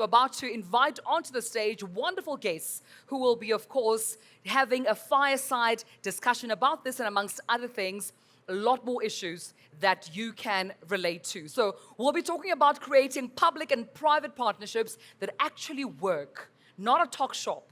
we're about to invite onto the stage wonderful guests who will be, of course, having a fireside discussion about this and, amongst other things, a lot more issues that you can relate to. So we'll be talking about creating public and private partnerships that actually work, not a talk shop,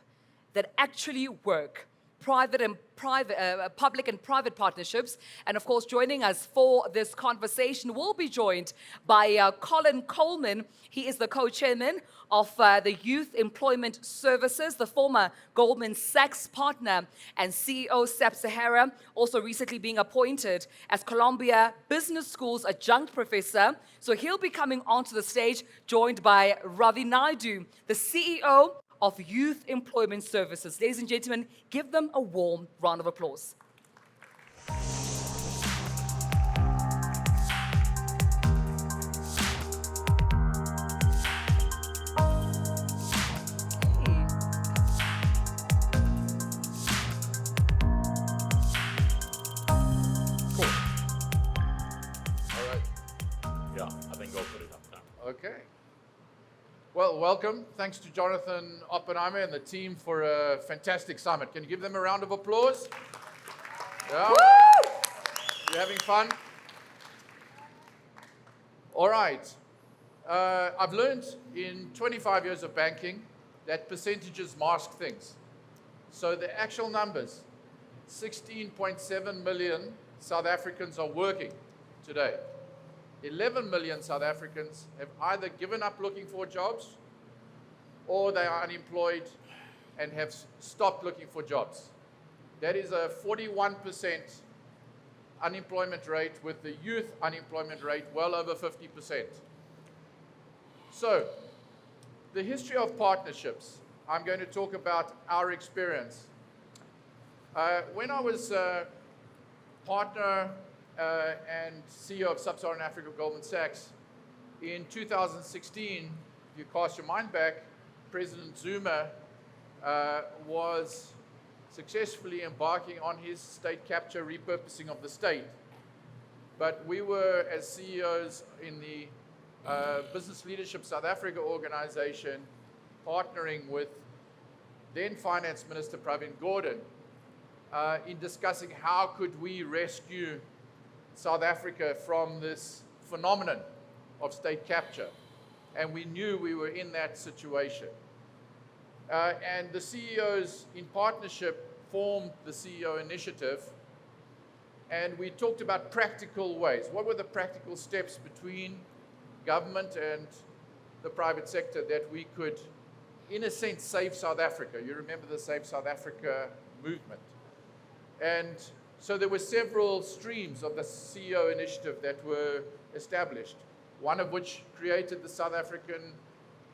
that actually work. Public and private partnerships. And of course, joining us for this conversation, we'll be joined by Colin Coleman. He is the co-chairman of the Youth Employment Services, the former Goldman Sachs partner and CEO, Sub-Sahara, also recently being appointed as Columbia Business School's adjunct professor. So he'll be coming onto the stage, joined by Ravi Naidoo, the CEO of Youth Employment Services. Ladies and gentlemen, give them a warm round of applause. Okay. Well, welcome. Thanks to Jonathan Oppenheimer and the team for a fantastic summit. Can you give them a round of applause? Yeah. Woo! You having fun? All right. I've learned in 25 years of banking that percentages mask things. So the actual numbers, 16.7 million South Africans are working today. 11 million South Africans have either given up looking for jobs or they are unemployed and have stopped looking for jobs. That is a 41% unemployment rate, with the youth unemployment rate well over 50%. So, the history of partnerships, I'm going to talk about our experience. When I was partner and CEO of Sub-Saharan Africa, Goldman Sachs, in 2016, if you cast your mind back, President Zuma was successfully embarking on his state capture repurposing of the state. But we were, as CEOs in the Business Leadership South Africa organization, partnering with then Finance Minister Pravin Gordhan in discussing how could we rescue South Africa from this phenomenon of state capture. And we knew we were in that situation. And the CEOs in partnership formed the CEO initiative, and we talked about practical ways. What were the practical steps between government and the private sector that we could, in a sense, save South Africa? You remember the Save South Africa movement. And so there were several streams of the CEO initiative that were established, one of which created the South African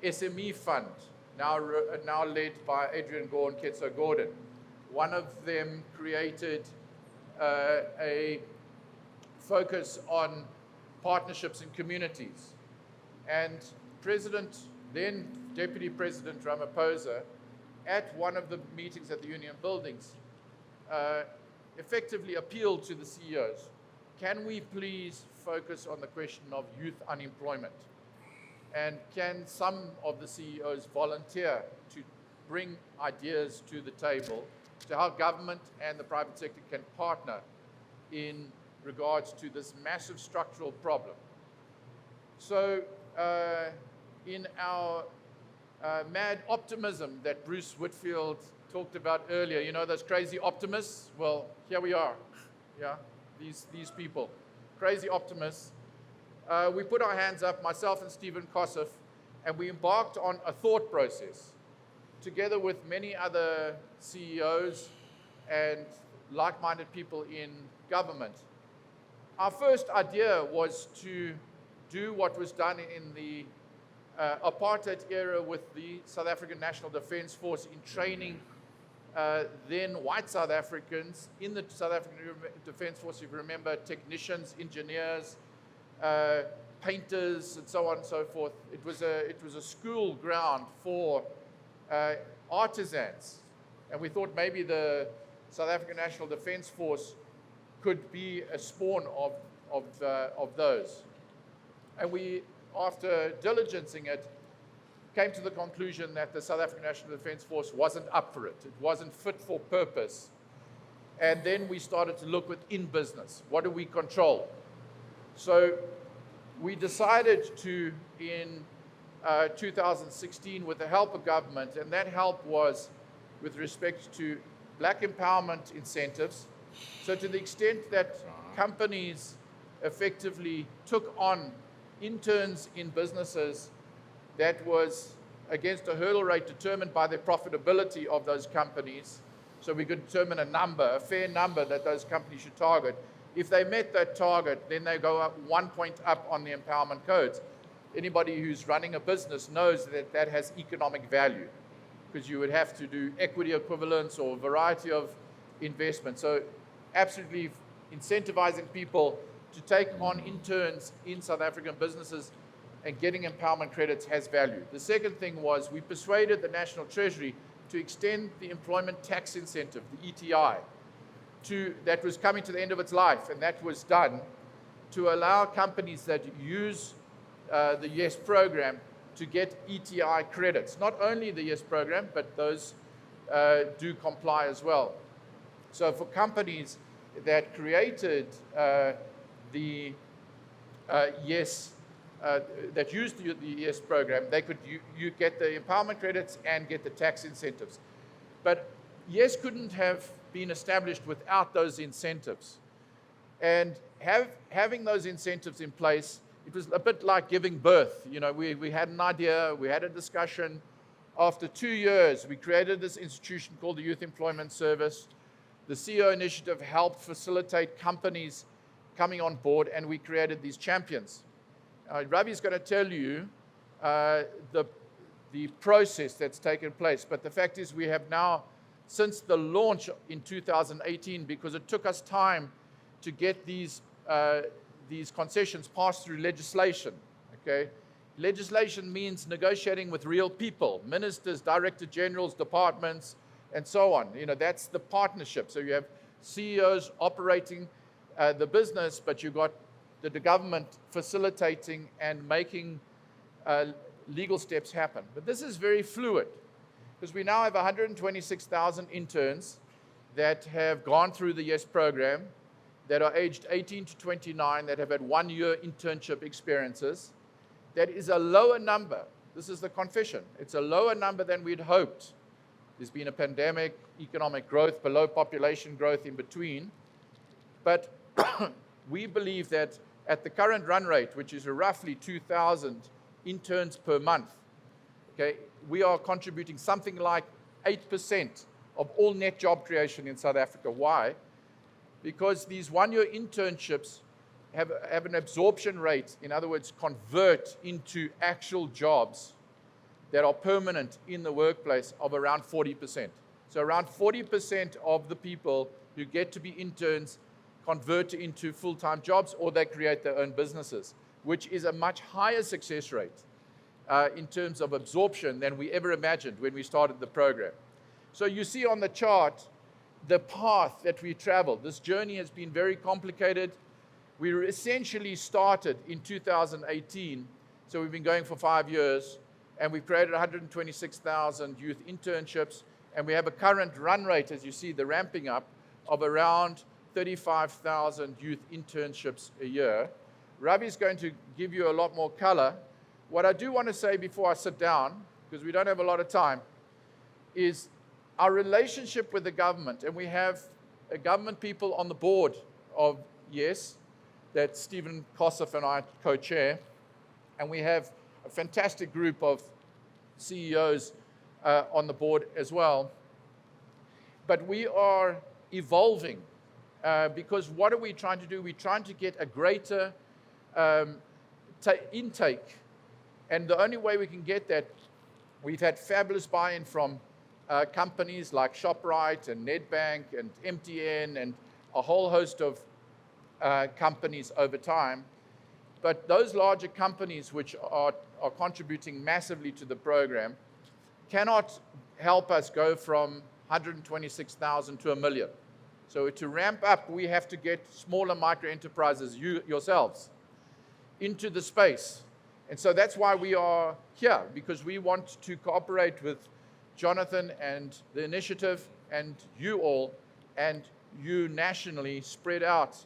SME Fund, now led by Adrian Gore and Ketso Gordon. One of them created a focus on partnerships in communities. And then Deputy President Ramaphosa, at one of the meetings at the Union Buildings, effectively appealed to the CEOs. Can we please focus on the question of youth unemployment? And can some of the CEOs volunteer to bring ideas to the table to how government and the private sector can partner in regards to this massive structural problem? So in our mad optimism that Bruce Whitfield talked about earlier, you know, those crazy optimists? Well, here we are, yeah, these people, crazy optimists. We put our hands up, myself and Stephen Kossoff, and we embarked on a thought process together with many other CEOs and like-minded people in government. Our first idea was to do what was done in the apartheid era with the South African National Defence Force in training then white South Africans in the South African Defence Force. If you remember, technicians, engineers, painters, and so on and so forth. It was a school ground for artisans, and we thought maybe the South African National Defence Force could be a spawn of those. And we, after diligencing it, came to the conclusion that the South African National Defence Force wasn't up for it. It wasn't fit for purpose. And then we started to look within business. What do we control? So we decided to, in 2016, with the help of government, and that help was with respect to black empowerment incentives. So to the extent that companies effectively took on interns in businesses, that was against a hurdle rate determined by the profitability of those companies. So we could determine a number, a fair number that those companies should target. If they met that target, then they go up 1 point up on the empowerment codes. Anybody who's running a business knows that that has economic value, because you would have to do equity equivalence or a variety of investments. So absolutely incentivizing people to take on interns in South African businesses and getting empowerment credits has value. The second thing was we persuaded the National Treasury to extend the employment tax incentive, the ETI, that was coming to the end of its life, and that was done to allow companies that use the YES program to get ETI credits. Not only the YES program, but those do comply as well. So for companies that created the YES, that used the YES program, they could you get the empowerment credits and get the tax incentives. But YES couldn't have been established without those incentives. And having those incentives in place, it was a bit like giving birth. You know, we had an idea, we had a discussion. After 2 years, we created this institution called the Youth Employment Service. The CEO initiative helped facilitate companies coming on board, and we created these champions. Ravi is going to tell you the process that's taken place, but the fact is we have now, since the launch in 2018, because it took us time to get these concessions passed through legislation, okay? Legislation means negotiating with real people, ministers, director generals, departments, and so on. You know, that's the partnership. So you have CEOs operating the business, but you've got the government facilitating and making legal steps happen. But this is very fluid, because we now have 126,000 interns that have gone through the YES program, that are aged 18 to 29, that have had 1 year internship experiences. That is a lower number. This is the confession. It's a lower number than we'd hoped. There's been a pandemic, economic growth, below population growth in between. But we believe that at the current run rate, which is roughly 2,000 interns per month, okay, we are contributing something like 8% of all net job creation in South Africa. Why? Because these 1 year internships have an absorption rate, in other words, convert into actual jobs that are permanent in the workplace of around 40%. So around 40% of the people who get to be interns convert into full-time jobs, or they create their own businesses, which is a much higher success rate in terms of absorption than we ever imagined when we started the program. So you see on the chart the path that we traveled. This journey has been very complicated. We essentially started in 2018, so we've been going for 5 years, and we've created 126,000 youth internships, and we have a current run rate, as you see, the ramping up, of around 35,000 youth internships a year. Ravi is going to give you a lot more color. What I do want to say before I sit down, because we don't have a lot of time, is our relationship with the government, and we have government people on the board of YES that Stephen Kossoff and I co-chair, and we have a fantastic group of CEOs on the board as well. But we are evolving because what are we trying to do? We're trying to get a greater intake, and the only way we can get that, we've had fabulous buy-in from companies like ShopRite and Nedbank and MTN and a whole host of companies over time. But those larger companies, which are contributing massively to the program, cannot help us go from 126,000 to 1 million. So to ramp up, we have to get smaller micro enterprises, you yourselves, into the space. And so that's why we are here, because we want to cooperate with Jonathan and the initiative and you all, and you nationally spread out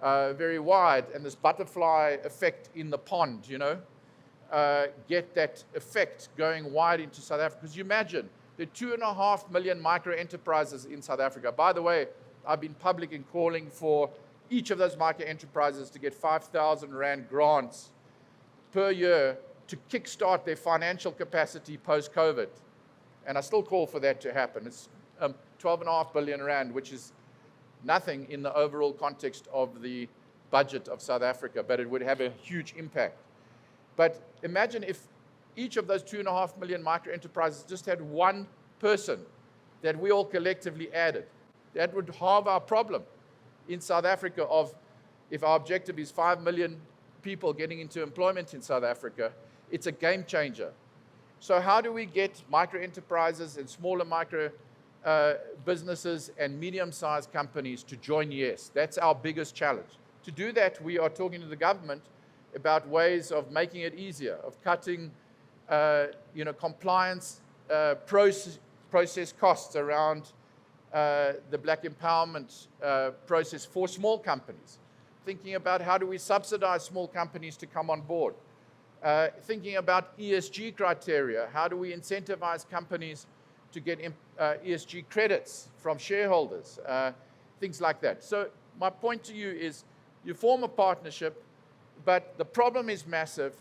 very wide, and this butterfly effect in the pond, get that effect going wide into South Africa. Because you imagine, there are 2.5 million micro enterprises in South Africa. By the way, I've been public in calling for each of those micro enterprises to get 5,000 Rand grants per year to kickstart their financial capacity post-COVID. And I still call for that to happen. It's 12.5 billion Rand, which is nothing in the overall context of the budget of South Africa, but it would have a huge impact. But imagine if each of those 2.5 million micro enterprises just had one person that we all collectively added. That would halve our problem in South Africa of, if our objective is 5 million people getting into employment in South Africa, it's a game changer. So how do we get micro enterprises and smaller micro businesses and medium-sized companies to join YES? That's our biggest challenge. To do that, we are talking to the government about ways of making it easier, of cutting compliance process costs around the black empowerment process for small companies. Thinking about how do we subsidize small companies to come on board. Thinking about ESG criteria. How do we incentivize companies to get ESG credits from shareholders? Things like that. So my point to you is, you form a partnership, but the problem is massive,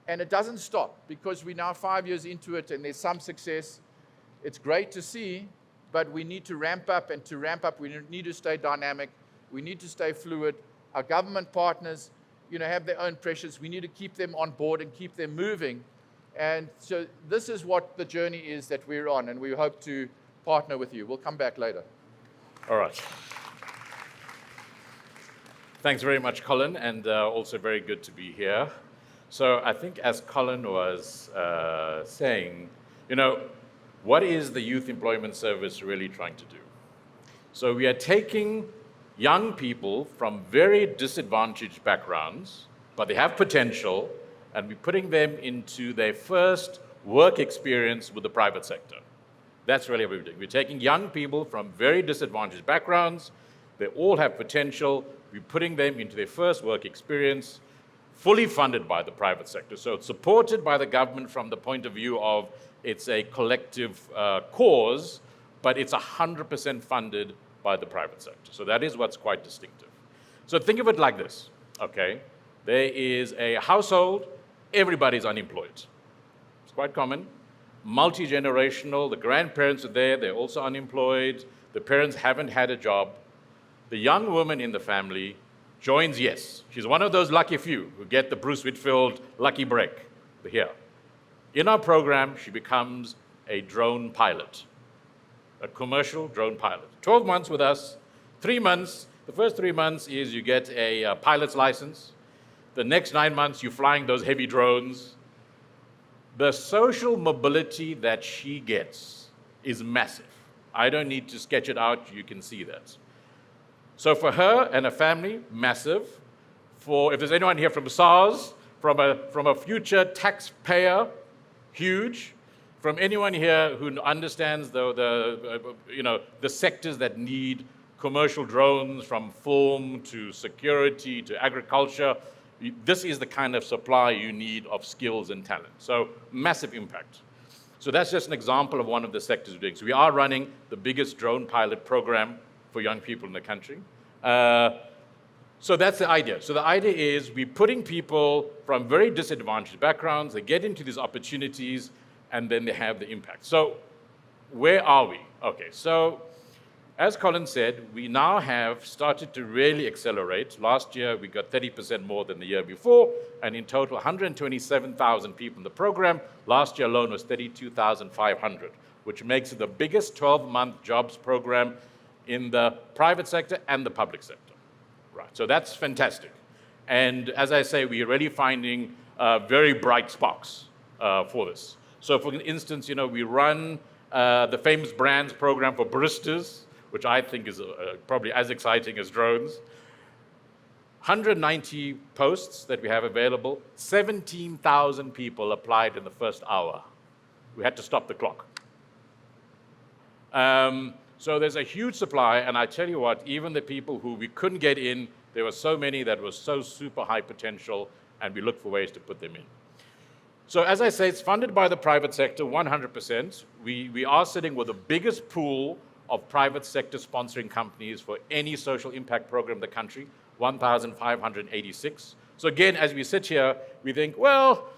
and it doesn't stop, because we're now 5 years into it and there's some success. It's great to see, but we need to ramp up, and to ramp up, we need to stay dynamic. We need to stay fluid. Our government partners, have their own pressures. We need to keep them on board and keep them moving. And so this is what the journey is that we're on, and we hope to partner with you. We'll come back later. All right. Thanks very much, Colin, and also very good to be here. So I think, as Colin was saying, what is the Youth Employment Service really trying to do? So we are taking young people from very disadvantaged backgrounds, but they have potential, and we're putting them into their first work experience with the private sector. That's really what we're doing. We're taking young people from very disadvantaged backgrounds. They all have potential. We're putting them into their first work experience, fully funded by the private sector. So it's supported by the government from the point of view of it's a collective cause, but it's 100% funded by the private sector. So that is what's quite distinctive. So think of it like this, okay? There is a household, everybody's unemployed. It's quite common. Multi-generational, the grandparents are there, they're also unemployed. The parents haven't had a job. The young woman in the family joins YES. She's one of those lucky few who get the Bruce Whitfield lucky break here. In our program, she becomes a drone pilot, a commercial drone pilot. 12 months with us, 3 months. The first 3 months is you get a pilot's license. The next 9 months, you're flying those heavy drones. The social mobility that she gets is massive. I don't need to sketch it out. You can see that. So for her and her family, massive. If there's anyone here from SARS, from a future taxpayer, huge. From anyone here who understands the sectors that need commercial drones, from film to security to agriculture, this is the kind of supply you need of skills and talent. So massive impact. So that's just an example of one of the sectors we're doing. So we are running the biggest drone pilot program for young people in the country. So that's the idea. So the idea is we're putting people from very disadvantaged backgrounds, they get into these opportunities, and then they have the impact. So where are we? Okay, so as Colin said, we now have started to really accelerate. Last year, we got 30% more than the year before, and in total, 127,000 people in the program. Last year alone was 32,500, which makes it the biggest 12-month jobs program in the private sector and the public sector. Right, so that's fantastic. And as I say, we're really finding very bright sparks for this. So for instance, we run the Famous Brands program for baristas, which I think is probably as exciting as drones. 190 posts that we have available, 17,000 people applied in the first hour. We had to stop the clock. So there's a huge supply, and I tell you what, even the people who we couldn't get in, there were so many that were so super high potential, and we looked for ways to put them in. So as I say, it's funded by the private sector, 100%. We are sitting with the biggest pool of private sector sponsoring companies for any social impact program in the country, 1,586. So again, as we sit here, we think, well,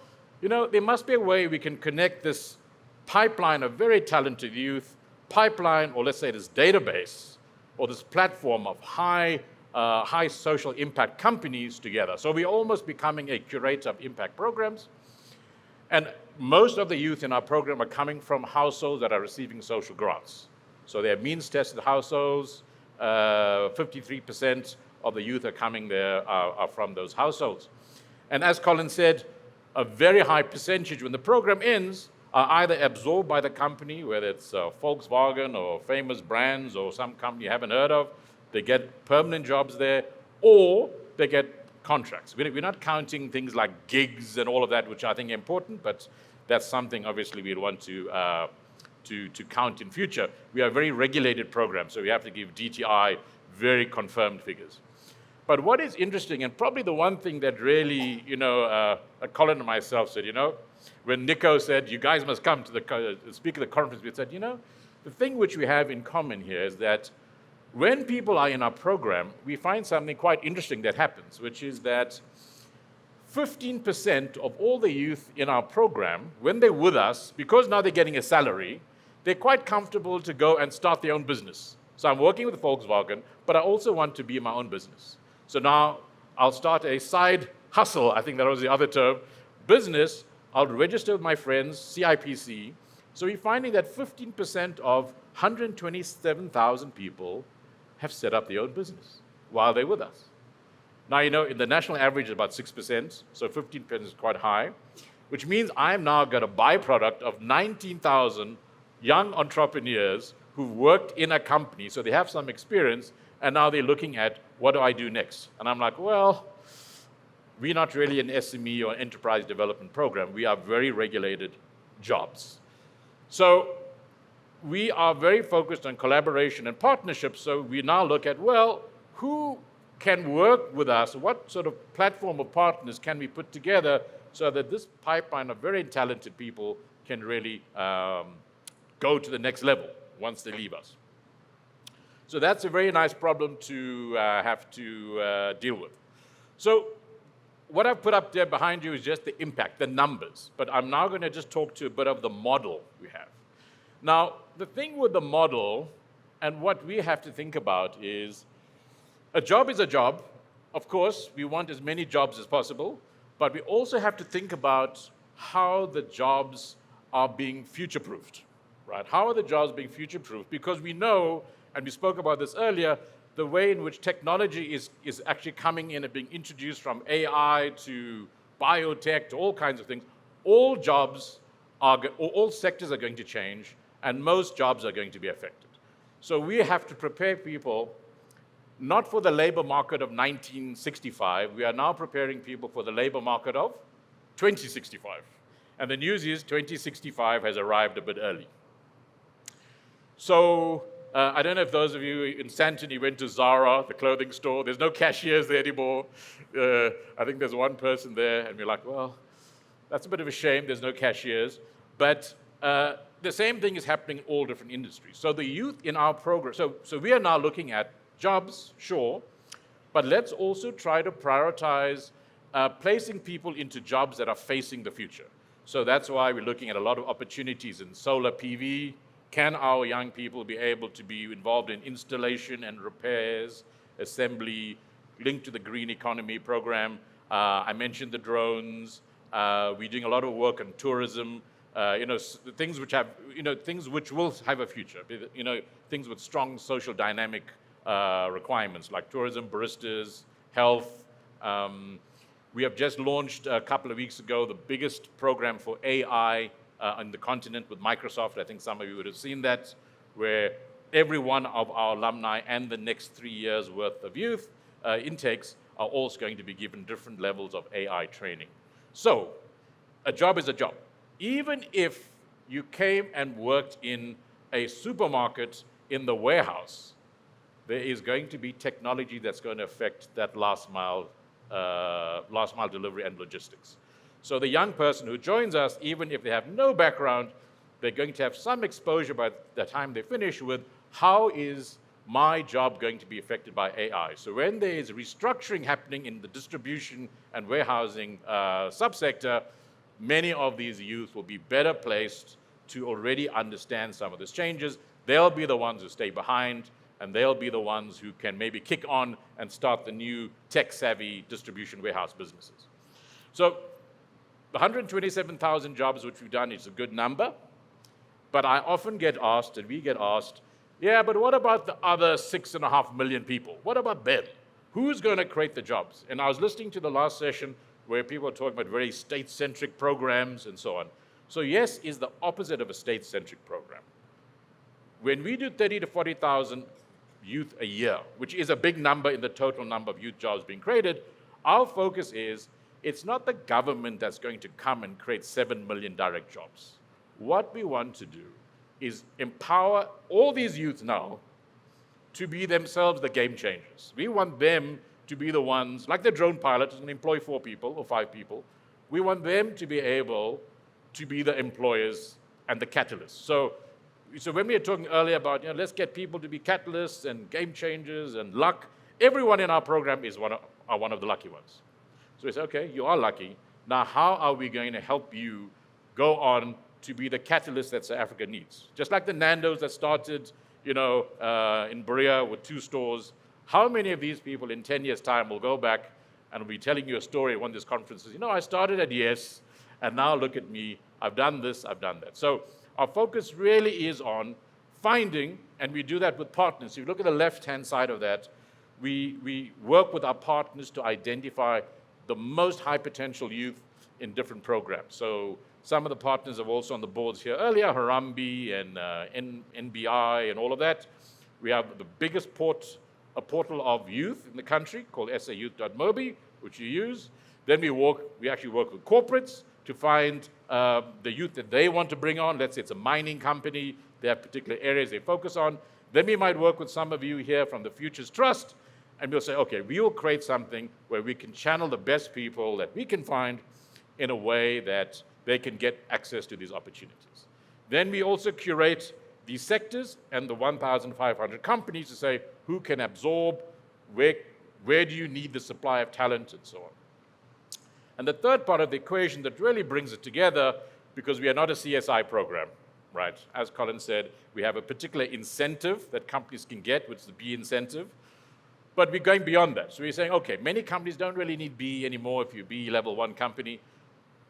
there must be a way we can connect this pipeline of very talented youth, pipeline, or let's say this database, or this platform of high social impact companies together. So we're almost becoming a curator of impact programs. And most of the youth in our program are coming from households that are receiving social grants. So they're means-tested households. 53% of the youth are coming there are from those households. And as Colin said, a very high percentage, when the program ends, are either absorbed by the company, whether it's Volkswagen or famous brands or some company you haven't heard of. They get permanent jobs there, or they get contracts. We're not counting things like gigs and all of that, which I think are important, but that's something obviously we'd want to count in future. We are a very regulated program, so we have to give DTI very confirmed figures. But what is interesting, and probably the one thing that really, Colin and myself said, when Nico said, you guys must come to speak at the conference, we said, the thing which we have in common here is that when people are in our program, we find something quite interesting that happens, which is that 15% of all the youth in our program, when they're with us, because now they're getting a salary, they're quite comfortable to go and start their own business. So I'm working with Volkswagen, but I also want to be in my own business. So now I'll start a side hustle, I think that was the other term, business. I'll register with my friends, CIPC. So we're finding that 15% of 127,000 people have set up their own business while they're with us. Now, in the national average is about 6%, so 15% is quite high, which means I'm now got a byproduct of 19,000 young entrepreneurs who've worked in a company, so they have some experience, and now they're looking at, what do I do next? And I'm like, well, we're not really an SME or enterprise development program. We are very regulated jobs. So we are very focused on collaboration and partnerships, so we now look at, well, who can work with us? What sort of platform of partners can we put together so that this pipeline of very talented people can really go to the next level once they leave us? So that's a very nice problem to have to deal with. So what I've put up there behind you is just the impact, the numbers. But I'm now going to just talk to a bit of the model we have. Now, the thing with the model and what we have to think about is a job is a job. Of course, we want as many jobs as possible, but we also have to think about how the jobs are being future-proofed, right? How are the jobs being future-proofed? Because we know, and we spoke about this earlier, the way in which technology is actually coming in and being introduced, from AI to biotech to all kinds of things. All jobs all sectors are going to change, and most jobs are going to be affected. So we have to prepare people not for the labor market of 1965. We are now preparing people for the labor market of 2065. And the news is 2065 has arrived a bit early. So I don't know if those of you in Santony went to Zara, the clothing store. There's no cashiers there anymore. I think there's one person there, and we're like, well, that's a bit of a shame. There's no cashiers. But the same thing is happening in all different industries. So the youth in our program, so we are now looking at jobs, sure, but let's also try to prioritize placing people into jobs that are facing the future. So that's why we're looking at a lot of opportunities in solar PV. Can our young people be able to be involved in installation and repairs, assembly, linked to the green economy program? I mentioned the drones. We're doing a lot of work on tourism. Things which have, things which will have a future. Things with strong social dynamic requirements like tourism, baristas, health. We have just launched a couple of weeks ago the biggest program for AI on the continent with Microsoft. I think some of you would have seen that, where every one of our alumni and the next 3 years worth of youth intakes are also going to be given different levels of AI training. So, a job is a job. Even if you came and worked in a supermarket in the warehouse, there is going to be technology that's going to affect that last mile delivery and logistics. So the young person who joins us, even if they have no background, they're going to have some exposure by the time they finish with how is my job going to be affected by AI. So when there is restructuring happening in the distribution and warehousing subsector, many of these youth will be better placed to already understand some of these changes. They'll be the ones who stay behind, and they'll be the ones who can maybe kick on and start the new tech-savvy distribution warehouse businesses. So the 127,000 jobs which we've done is a good number, but I often get asked, and we get asked, yeah, but what about the other 6.5 million people? What about them? Who's going to create the jobs? And I was listening to the last session where people were talking about very state-centric programs and so on. So yes is the opposite of a state-centric program. When we do 30 to 40,000 youth a year, which is a big number in the total number of youth jobs being created, our focus is it's not the government that's going to come and create 7 million direct jobs. What we want to do is empower all these youth now to be themselves the game changers. We want them to be the ones, like the drone pilot who's going to employ 4 people or 5 people, we want them to be able to be the employers and the catalysts. So when we were talking earlier about, let's get people to be catalysts and game changers and luck, everyone in our program is one of the lucky ones. So we say, okay, you are lucky. Now, how are we going to help you go on to be the catalyst that South Africa needs? Just like the Nando's that started, in Berea with 2 stores, how many of these people in 10 years' time will go back and will be telling you a story at one of these conferences? I started at Yes, and now look at me. I've done this, I've done that. So our focus really is on finding, and we do that with partners. If you look at the left-hand side of that, we work with our partners to identify the most high potential youth in different programs. So some of the partners are also on the boards here earlier, Harambee and NBI and all of that. We have the biggest portal of youth in the country called sayouth.mobi, which you use. Then we actually work with corporates to find the youth that they want to bring on. Let's say it's a mining company, they have particular areas they focus on. Then we might work with some of you here from the Futures Trust, and we'll say, okay, we will create something where we can channel the best people that we can find in a way that they can get access to these opportunities. Then we also curate these sectors and the 1,500 companies to say who can absorb, where do you need the supply of talent, and so on. And the third part of the equation that really brings it together, because we are not a CSI program, right? As Colin said, we have a particular incentive that companies can get, which is the B incentive. But we're going beyond that. So we're saying, okay, many companies don't really need B anymore if you're B level 1 company.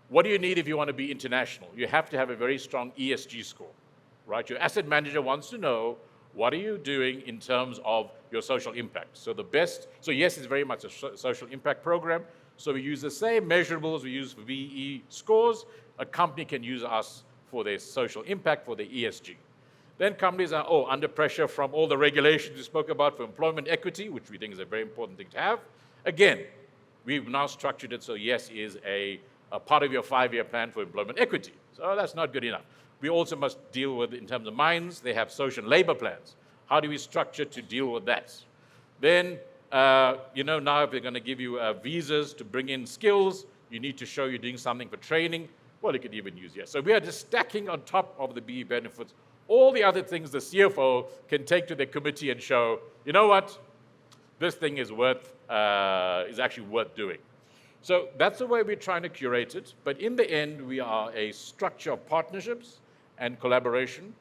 What do you need if you want to be international? You have to have a very strong ESG score, right? Your asset manager wants to know, what are you doing in terms of your social impact? So yes, it's very much a social impact program. So we use the same measurables we use for VE scores. A company can use us for their social impact, for their ESG. Then companies are, under pressure from all the regulations we spoke about for employment equity, which we think is a very important thing to have. Again, we've now structured it so yes is a part of your 5-year plan for employment equity. So that's not good enough. We also must deal with, in terms of mines, they have social and labor plans. How do we structure to deal with that? Then, now if they're going to give you visas to bring in skills, you need to show you're doing something for training. Well, you could even use yes. So we are just stacking on top of the BE benefits all the other things the CFO can take to their committee and show, you know what, this thing is actually worth doing. So that's the way we're trying to curate it. But in the end, we are a structure of partnerships and collaboration.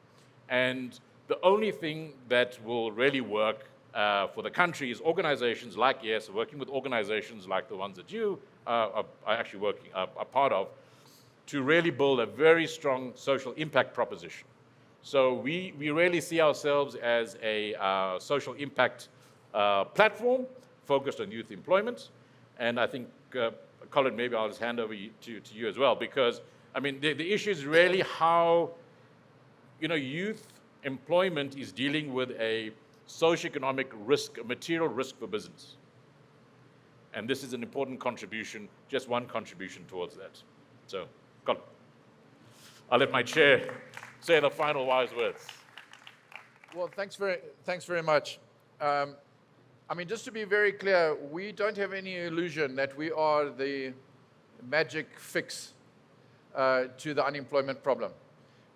And the only thing that will really work for the country is organizations like YES, working with organizations like the ones that you are actually are part of, to really build a very strong social impact proposition. So we really see ourselves as a social impact platform focused on youth employment. And I think, Colin, maybe I'll just hand over to you as well, because, the issue is really how, youth employment is dealing with a socioeconomic risk, a material risk for business. And this is an important contribution, just one contribution towards that. So, Colin, I'll let my chair say the final wise words. Well, thanks very much. I mean, just to be very clear, we don't have any illusion that we are the magic fix to the unemployment problem.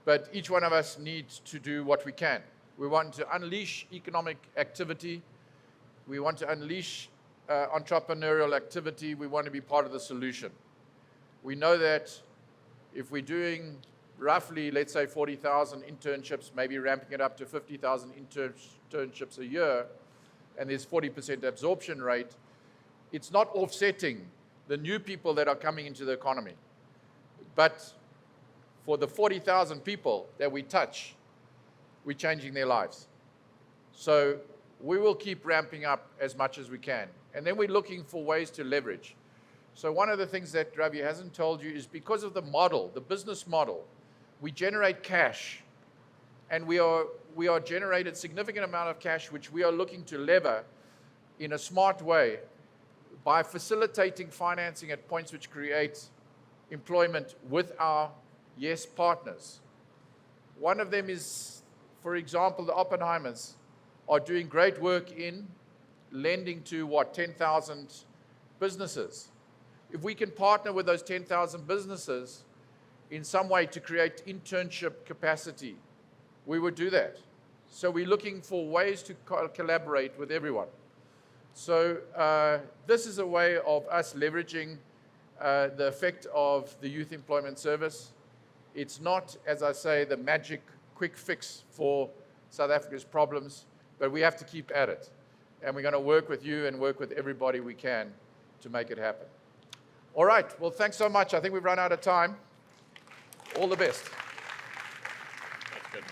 But each one of us needs to do what we can. We want to unleash economic activity. We want to unleash entrepreneurial activity. We want to be part of the solution. We know that if we're doing roughly, let's say, 40,000 internships, maybe ramping it up to 50,000 internships a year, and there's 40% absorption rate, it's not offsetting the new people that are coming into the economy. But for the 40,000 people that we touch, we're changing their lives. So we will keep ramping up as much as we can. And then we're looking for ways to leverage. So one of the things that Ravi hasn't told you is because of the model, the business model, we generate cash, and we are generated significant amount of cash which we are looking to lever in a smart way by facilitating financing at points which create employment with our yes partners. One of them is, for example, the Oppenheimers are doing great work in lending to 10,000 businesses. If we can partner with those 10,000 businesses in some way to create internship capacity, we would do that. So we're looking for ways to collaborate with everyone. So this is a way of us leveraging the effect of the Youth Employment Service. It's not, as I say, the magic quick fix for South Africa's problems, but we have to keep at it. And we're going to work with you and work with everybody we can to make it happen. All right, well, thanks so much. I think we've run out of time. All the best. That's good.